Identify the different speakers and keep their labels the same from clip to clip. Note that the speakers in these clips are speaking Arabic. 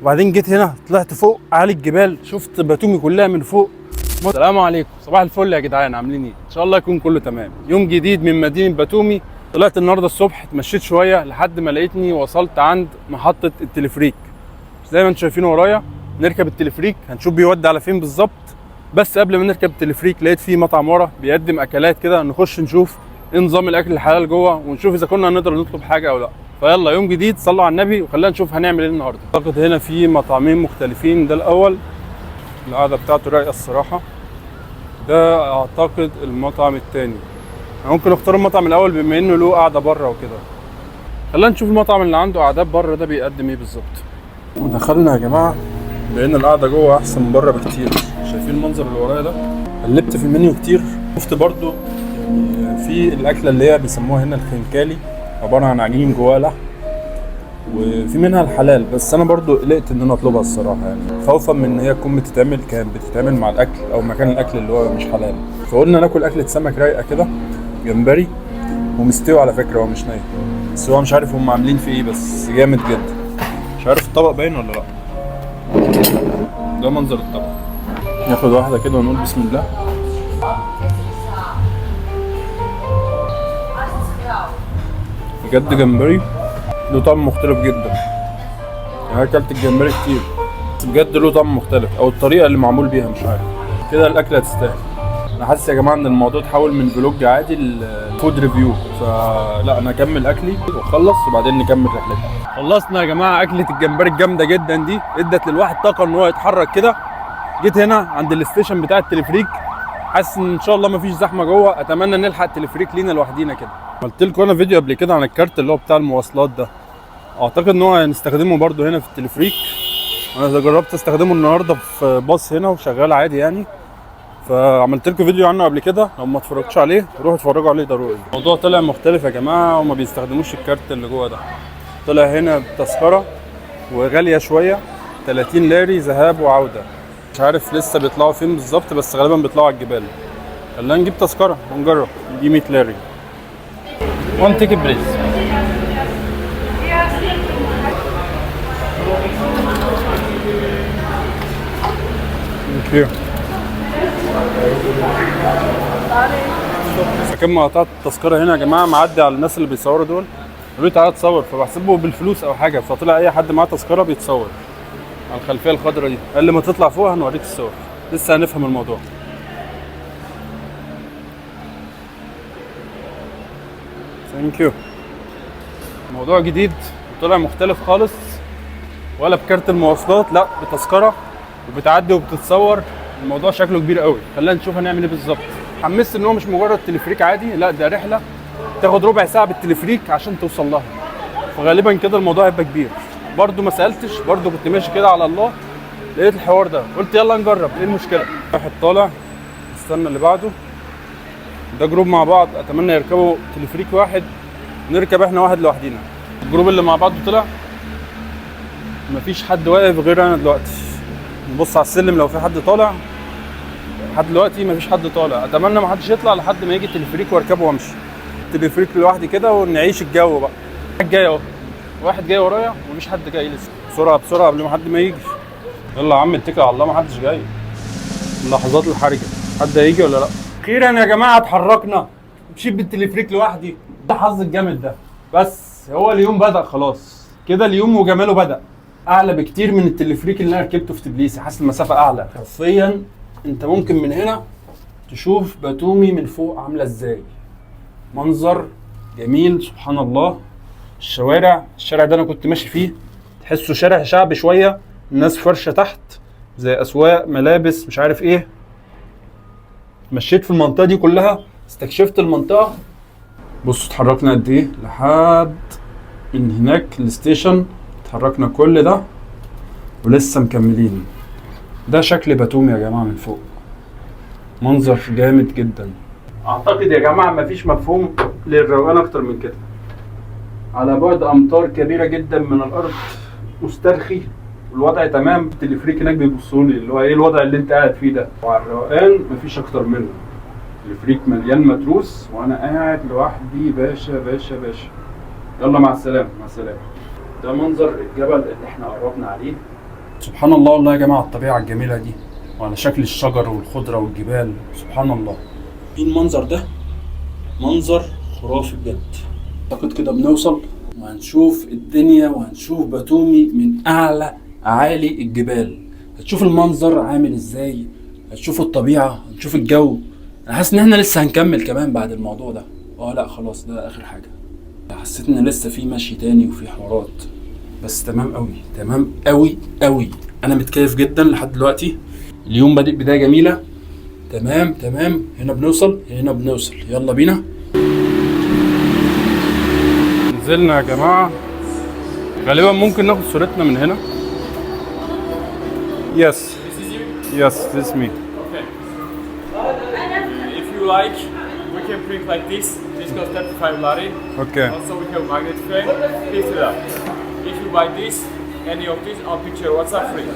Speaker 1: وبعدين جيت هنا طلعت فوق اعلى الجبال، شفت باتومي كلها من فوق. السلام عليكم، صباح الفل يا جدعان، عاملين ايه؟ ان شاء الله يكون كله تمام. يوم جديد من مدينه باتومي. طلعت النهارده الصبح، اتمشيت شويه لحد ما لقيتني وصلت عند محطه التلفريك. زي ما انتم شايفين ورايا نركب التلفريك، هنشوف بيودي على فين بالظبط. بس قبل ما نركب التلفريك لقيت فيه مطعم ورا بيقدم اكلات كده، نخش نشوف ايه نظام الاكل الحلال جوه، ونشوف اذا كنا نقدر نطلب حاجه او لا. فيلا يوم جديد، صلوا على النبي وخلينا نشوف هنعمل ايه النهارده. اعتقد هنا في مطعمين مختلفين. ده الاول القعده بتاعته رايقه الصراحه. ده اعتقد المطعم الثاني. ممكن اختار المطعم الاول بما انه له قعده بره وكده. خلينا نشوف المطعم اللي عنده قعدات بره ده بيقدم ايه بالظبط. ودخلنا يا جماعه، لان القعده جوه احسن من بره بكتير. شايفين المنظر اللي ورايا ده؟ قلبت في المنيو كتير، شفت برضو يعني في الاكله اللي هي بيسموها هنا الخنكالي، عباره عن عجين جواه لحم، وفي منها الحلال. بس انا برضو قلقت ان انا اطلبها الصراحه، يعني خوفا من ان هي تكون كانت بتتعمل مع الاكل او مكان الاكل اللي هو مش حلال. فقلنا ناكل اكله سمك رايقه كده، جمبري ومستوي على فكره، هو مش ناي، بس هو مش عارف هم عاملين فيه ايه، بس جامد جدا. مش عارف الطبق باين ولا لا. ده منظر الطبق. ناخد واحده كده ونقول بسم الله. بجد جمبري له طعم مختلف جدا. انا اكلت الجمبري كتير بس بجد له طعم مختلف، او الطريقه اللي معمول بيها مش عارف. كده الاكله تستاهل. انا حاسس يا جماعه ان الموضوع اتحول من فلوج عادي لفود ريفيو، فلا انا اكمل اكلي واخلص وبعدين نكمل رحلتنا. خلصنا يا جماعه. اكله الجمبري الجامده جدا دي ادت للواحد طاقه ان هو يتحرك كده. جيت هنا عند الاستيشن بتاع التلفريك، حاسس ان شاء الله مفيش زحمه جوه. اتمنى نلحق التلفريك لينا لوحدينا كده. قلت لكم انا فيديو قبل كده عن الكارت اللي هو بتاع المواصلات ده، اعتقد ان هو هنستخدمه برده هنا في التلفريك. انا جربت استخدمه النهارده في باص هنا وشغال عادي يعني، فعملت لكم فيديو عنه قبل كده. لو ما اتفرجتش عليه روحوا اتفرجوا عليه ضروري. الموضوع طلع مختلف يا جماعه، وما بيستخدموش الكارت اللي جوه ده. طلع هنا بتذكره وغاليه شويه، 30 لاري ذهاب وعوده. مش عارف لسه بيطلعوا فين بالظبط، بس غالبا بيطلعوا على الجبال. خلينا نجيب تذكره ونجرب. دي 100 لاري. 1 ticket please. Thank you. فكان ما قطعت التذكره هنا يا جماعه، معدي على الناس اللي بيصوروا دول، قالوا لي تعالى تصور، فبحسبه بالفلوس او حاجه، فطلع اي حد معاه تذكره بيتصور على الخلفيه الخضراء دي. قال لي ما تطلع فوق هنوريك الصور، لسه هنفهم الموضوع. ثانك يو. موضوع جديد وطلع مختلف خالص، ولا بكارت المواصلات، لا بتذكره وبتعدي وبتتصور. الموضوع شكله كبير قوي. خلينا نشوف هنعمل ايه بالظبط. حمست ان هو مش مجرد تلفريك عادي، لا ده رحله تاخد ربع ساعه بالتلفريك عشان توصل لها، فغالبا كده الموضوع هيبقى كبير. برده ما سالتش، برده كنت ماشي كده على الله، لقيت الحوار ده قلت يلا نجرب ايه المشكله. واحد طالع، استنى اللي بعده. ده جروب مع بعض، اتمنى يركبوا تلفريك واحد، نركب احنا واحد لوحدينا. الجروب اللي مع بعض طلع، مفيش حد واقف غير انا دلوقتي. نبص على السلم لو في حد طالع. لحد دلوقتي مفيش حد طالع. اتمنى ما حدش يطلع لحد ما يجي التلفريك واركبه وامشي. التلفريك لوحدي كده ونعيش الجو بقى. واحد جاي اهو، واحد جاي ورايا ومفيش حد جاي لسه. بسرعه بسرعه قبل ما حد ما يجي. يلا يا عم اتكل على الله، ما حدش جاي. اللحظات الحرجه، حد هيجي ولا لا؟ اخيرا يا جماعه اتحركنا. مشيت بالتلفريك لوحدي، ده حظ الجامد ده. بس هو اليوم بدأ خلاص كده، اليوم وجماله بدأ. اعلى بكتير من التلفريك اللي انا ركبته في تبليس، حاسس المسافه اعلى. حرفيا انت ممكن من هنا تشوف باتومي من فوق عامله ازاي. منظر جميل سبحان الله. الشارع ده انا كنت ماشي فيه، تحسه شارع شعبي شويه، الناس فرشه تحت زي اسواق ملابس مش عارف ايه. مشيت في المنطقه دي كلها، استكشفت المنطقه. بصوا اتحركنا قد ايه لحد من هناك الستيشن. اتحركنا كل ده ولسه مكملين. ده شكل باتومي يا جماعه من فوق، منظر جامد جدا. اعتقد يا جماعه مفيش مفهوم للروقان اكتر من كده. على بعد امتار كبيره جدا من الارض، مسترخي والوضع تمام. التلفريك هناك بيبصوا لي اللي هو ايه الوضع اللي انت قاعد فيه ده، وعلى الروقان مفيش اكتر منه. التلفريك مليان متروس وانا قاعد لوحدي. باشا باشا باشا. يلا مع السلامه، مع السلامه. ده منظر الجبل اللي احنا قربنا عليه. سبحان الله والله يا جماعه، الطبيعه الجميله دي وعلى شكل الشجر والخضره والجبال، سبحان الله. ايه المنظر ده؟ منظر خرافي بجد. اعتقد كده بنوصل وهنشوف الدنيا وهنشوف باتومي من اعلى اعالي الجبال. هتشوف المنظر عامل ازاي، هتشوف الطبيعه، هنشوف الجو. انا حاسس ان احنا لسه هنكمل كمان بعد الموضوع ده. لا خلاص ده اخر حاجه. حسيت ان لسه في مشي تاني وفي حوارات، بس تمام قوي، تمام قوي قوي. انا متكيف جدا لحد دلوقتي. اليوم بادئ بدايه جميله. تمام تمام. هنا بنوصل، هنا بنوصل. يلا بينا. نزلنا يا جماعه. غالبا ممكن ناخد صورتنا من هنا. يس يس this me.
Speaker 2: Okay. If you like, we can print like this. This costs 35 lari.
Speaker 1: Okay.
Speaker 2: Also, we have magnet frame, 50 lari. If you buy this, any of these, I'll picture WhatsApp free.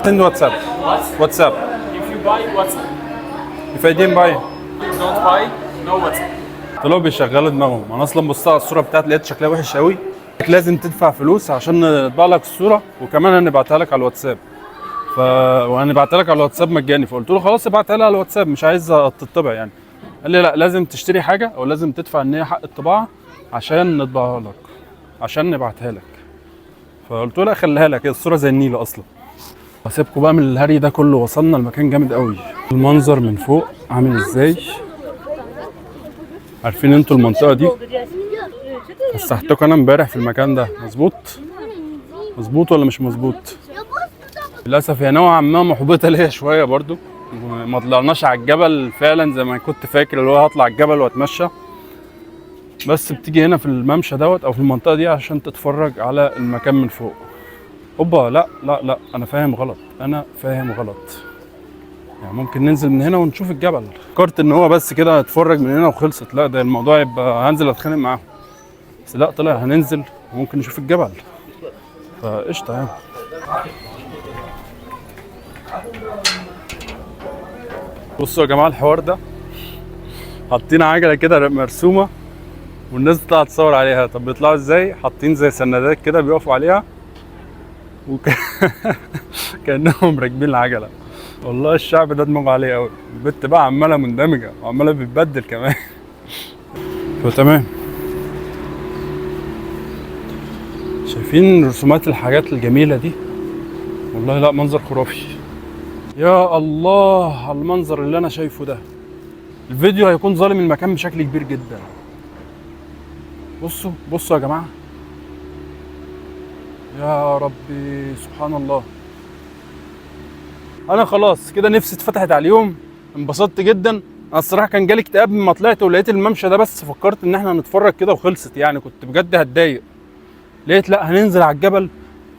Speaker 1: Send WhatsApp.
Speaker 2: What?
Speaker 1: WhatsApp.
Speaker 2: If you buy WhatsApp.
Speaker 1: If I didn't buy.
Speaker 2: If you don't buy, no WhatsApp.
Speaker 1: طلعوا بيشغلوا دماغهم. انا اصلا بصيت على الصوره بتاعت لقيت شكلها وحش قوي. لازم تدفع فلوس عشان نطبع لك الصوره وكمان هنبعتها لك على الواتساب. وهنبعتها لك على الواتساب مجاني. فقلت له خلاص ابعتها لي على الواتساب، مش عايز تطبع يعني. قال لي لا، لازم تشتري حاجه او لازم تدفع ان هي حق الطباعه عشان نطبعها لك، عشان نبعتها لك. فقلت له لا خليها لك، هي الصوره زي النيله اصلا. هسيبكم بقى من الهري ده كله. وصلنا المكان جامد قوي. المنظر من فوق عامل ازاي؟ عارفين انتوا المنطقه دي؟ فسحتكم انا امبارح في المكان ده. مظبوط؟ مظبوط ولا مش مظبوط؟ للاسف هي نوعا ما محبطه ليا شويه برضو. ما طلعناش على الجبل فعلا زي ما كنت فاكر، اللي هو هطلع الجبل واتمشى. بس بتيجي هنا في الممشى دوت او في المنطقه دي عشان تتفرج على المكان من فوق. اوبا لا لا لا، انا فاهم غلط، انا فاهم غلط. يعني ممكن ننزل من هنا ونشوف الجبل. فكرت ان هو بس كده هتفرج من هنا وخلصت. لا، ده الموضوع يبقى هنزل اتخانق معاهم. بس لا، طلع هننزل وممكن نشوف الجبل. فقشطه يعني. بصوا يا جماعه الحوار ده، حاطين عجله كده مرسومه والناس بتطلع تصور عليها. طب بيطلعوا ازاي؟ حاطين زي سندات كده بيقفوا عليها كانهم راكبين العجله. والله الشعب ده دماغه عليه قوي. البت بقى عماله مندمجه وعماله بتبدل كمان. فتمام. شايفين رسومات الحاجات الجميله دي؟ والله لا، منظر خرافي. يا الله على المنظر اللي انا شايفه ده. الفيديو هيكون ظالم المكان بشكل كبير جدا. بصوا بصوا يا جماعه. يا ربي سبحان الله. انا خلاص كده نفسي اتفتحت على اليوم. انبسطت جدا. انا الصراحه كان جالي اكتئاب لما طلعت ولقيت الممشى ده، بس فكرت ان احنا هنتفرج كده وخلصت يعني. كنت بجد هتضايق. لقيت لا، هننزل على الجبل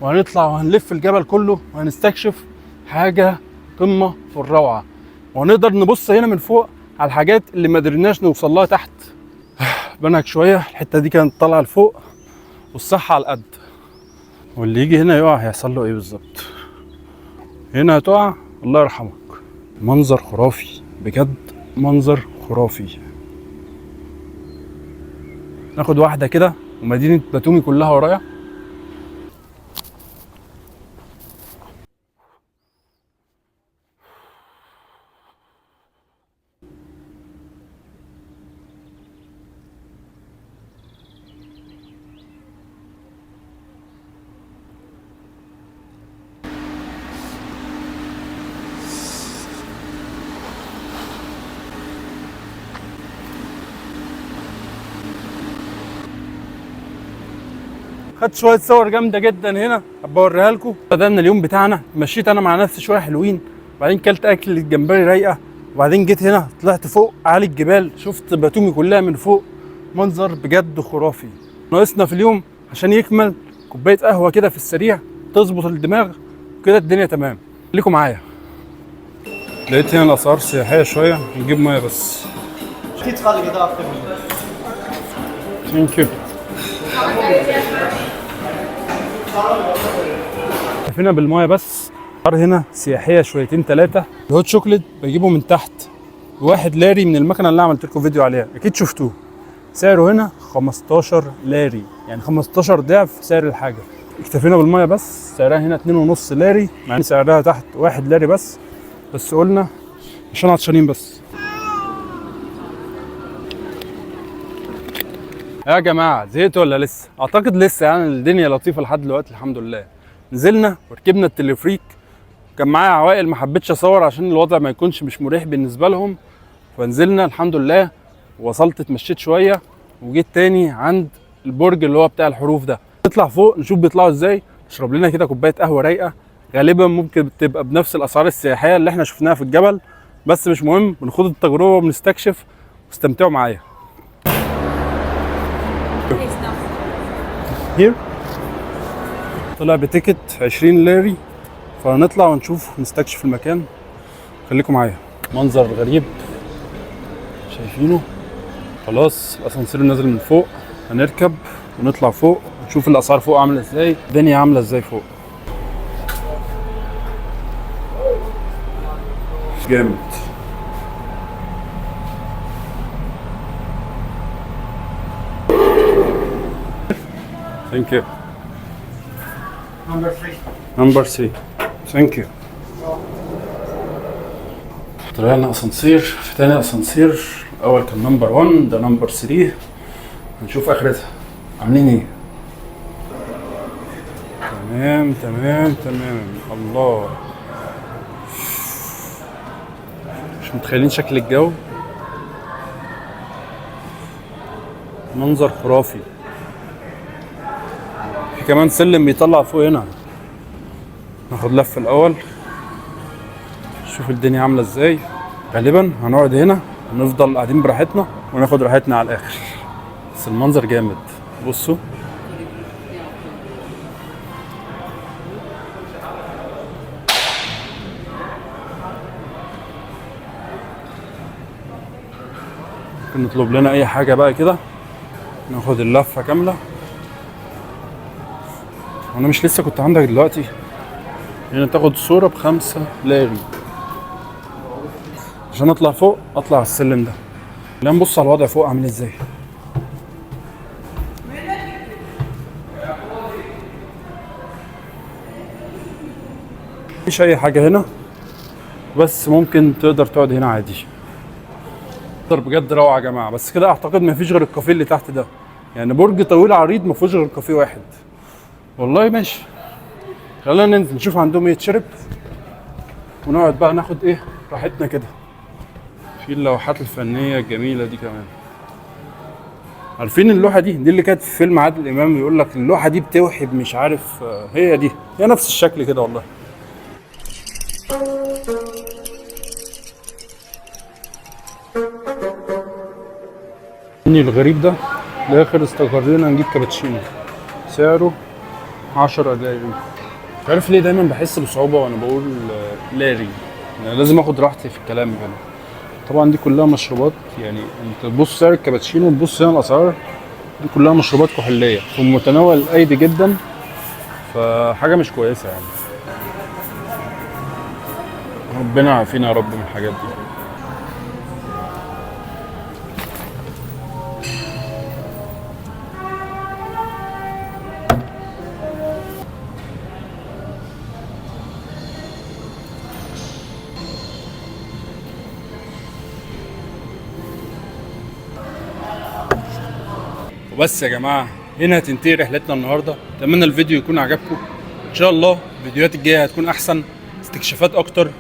Speaker 1: وهنطلع وهنلف الجبل كله وهنستكشف حاجه قمه في الروعه. وهنقدر نبص هنا من فوق على الحاجات اللي ما قدرناش نوصل لها تحت. بنهج شويه. الحته دي كانت طالعه لفوق والصحه على القد. واللي يجي هنا يقع هيحصل له ايه بالظبط؟ هنا هتقع الله يرحمك. منظر خرافي بجد، منظر خرافي. ناخد واحده كده ومدينه باتومي كلها ورايا. خدت شويه صور جامده جدا هنا هبقى اوريها لكم. بدأنا اليوم بتاعنا. مشيت انا مع نفسي شويه حلوين، وبعدين كلت اكل الجمبري رايقه، وبعدين جيت هنا طلعت فوق اعالي الجبال، شفت باتومي كلها من فوق. منظر بجد خرافي. ناقصنا في اليوم عشان يكمل كوبايه قهوه كده في السريع تظبط الدماغ وكده الدنيا تمام. خليكم معايا. لقيت هنا الاسعار سياحيه شويه. نجيب ميه بس. ثانك يو. هنا بالمايه بس. الاسعار هنا سياحيه شويتين ثلاثه. الهوت شوكليت بجيبه من تحت 1 لاري من المكنه اللي عملت لكم فيديو عليها، اكيد شفتوه. سعره هنا 15 لاري، يعني 15 ضعف سعر الحاجه. اكتفينا بالميه بس. سعرها هنا 2.5 لاري، مع ان سعرها تحت 1 لاري بس قلنا عشان عطشانين بس. يا جماعه زهقتوا ولا لسه؟ اعتقد لسه، يعني الدنيا لطيفه لحد دلوقتي الحمد لله. نزلنا وركبنا التلفريك، كان معايا عوائل ما حبيتش اصور عشان الوضع ما يكونش مش مريح بالنسبه لهم، فنزلنا الحمد لله. وصلت اتمشيت شويه وجيت تاني عند البرج اللي هو بتاع الحروف ده. نطلع فوق نشوف بيطلعوا ازاي، نشرب لنا كده كوبايه قهوه رايقه، غالبا ممكن تبقى بنفس الاسعار السياحيه اللي احنا شفناها في الجبل، بس مش مهم، بنخوض التجربه وبنستكشف. واستمتعوا معايا. هير طلع بتيكت 20 لاري، فهنطلع ونشوف ونستكشف المكان. خليكم معايا. منظر غريب شايفينه. خلاص الاسانسير نازل من فوق، هنركب ونطلع فوق ونشوف الاسعار فوق عامله ازاي، الدنيا عامله ازاي فوق. جامد. Thank you. Number 3. Thank you. طلعنا اسانسير، في تاني اسانسير. اول كان نمبر 1، ده نمبر 3. هنشوف اخرتها عاملين ايه. تمام. الله، مش متخيلين شكل الجو، منظر خرافي. في كمان سلم بيطلع فوق هنا. ناخد لفه الاول نشوف الدنيا عامله ازاي. غالبا هنقعد هنا ونفضل قاعدين براحتنا وناخد راحتنا على الاخر، بس المنظر جامد. بصوا ممكن نطلب لنا اي حاجه بقى كده، ناخد اللفه كامله. وانا مش لسه كنت عندك دلوقتي هنا تاخد صوره ب5 لاري عشان اطلع فوق، اطلع على السلم ده. خلينا نبص على الوضع فوق عامل ازاي. مفيش اي حاجه هنا، بس ممكن تقدر تقعد هنا عادي. بجد روعه يا جماعه. بس كده اعتقد مفيش غير الكافيه اللي تحت ده، يعني برج طويل عريض مفيهوش غير كافيه واحد. والله ماشي، خلينا ننزل نشوف عندهم ايه يتشرب ونقعد بقى ناخد ايه راحتنا كده. في اللوحات الفنيه الجميله دي كمان. عارفين اللوحه دي اللي كانت في فيلم عادل امام، يقول لك اللوحه دي بتوحي مش عارف، هي دي، هي نفس الشكل كده والله. الغريب ده الاخر استقرينا نجيب كابتشينو، سعره 10 لاري. مش عارف ليه دايما بحس بصعوبه وانا بقول لاري، يعني لازم اخد راحتي في الكلام هنا. طبعا دي كلها مشروبات، يعني انت تبص سعر الكابتشينو وتبص هنا الاسعار، دي كلها مشروبات كحوليه في متناول الايدي جدا، فحاجه مش كويسه يعني. ربنا يعافينا يا رب من الحاجات دي. وبس يا جماعه، هنا هتنتهي رحلتنا النهارده. اتمنى الفيديو يكون عجبكم. ان شاء الله الفيديوهات الجايه هتكون احسن، استكشافات اكتر.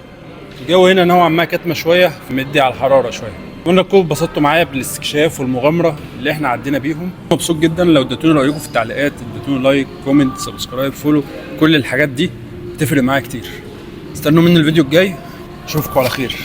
Speaker 1: الجو هنا نوعا ما كاتمه شويه، فمدي على الحراره شويه. اتمنى تكونوا اتبسطتوا معايا بالاستكشاف والمغامره اللي احنا عدينا بيهم. مبسوط جدا لو اديتوني رايكم في التعليقات، اديتوني لايك، كومنت، سبسكرايب، فولو، كل الحاجات دي بتفرق معايا كتير. استنوا مني الفيديو الجاي، اشوفكم على خير.